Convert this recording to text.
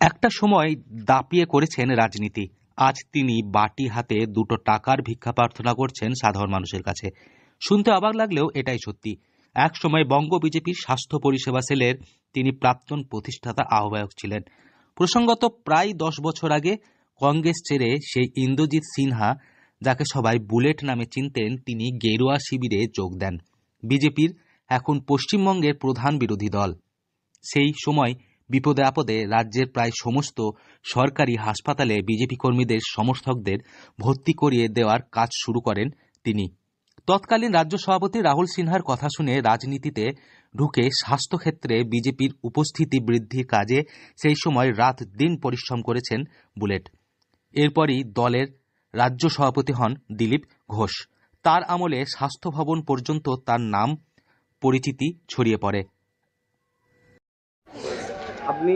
একটা সময় দাপিয়ে করেছেন রাজনীতি। আজ তিনি বাটি হাতে দুটো টাকার ভিক্ষা প্রার্থনা করছেন সাধারণ মানুষের কাছে। শুনতে অবাক লাগলেও এটাই সত্যি। এক সময় বঙ্গ বিজেপির স্বাস্থ্য পরিষেবা সেলের তিনি প্রাক্তন প্রতিষ্ঠাতা আহ্বায়ক ছিলেন। প্রসঙ্গত প্রায় 10 বছর আগে কংগ্রেস ছেড়ে সেই ইন্দ্রজিৎ সিনহা, যাকে সবাই বুলেট নামে চিনতেন, তিনি গেরুয়া শিবিরে যোগ দেন। বিজেপির এখন পশ্চিমবঙ্গের প্রধান বিরোধী দল। সেই সময় বিপদে আপদে রাজ্যের প্রায় সমস্ত সরকারি হাসপাতালে বিজেপি কর্মীদের সমর্থকদের ভর্তি করিয়ে দেওয়ার কাজ শুরু করেন তিনি। তৎকালীন রাজ্য সভাপতি রাহুল সিনহার কথা শুনে রাজনীতিতে ঢুকে স্বাস্থ্যক্ষেত্রে বিজেপির উপস্থিতি বৃদ্ধির কাজে সেই সময় রাত দিন পরিশ্রম করেছেন বুলেট। এরপরই দলের রাজ্য সভাপতি হন দিলীপ ঘোষ। তার আমলে স্বাস্থ্য ভবন পর্যন্ত তার নাম পরিচিতি ছড়িয়ে পড়ে। আপনি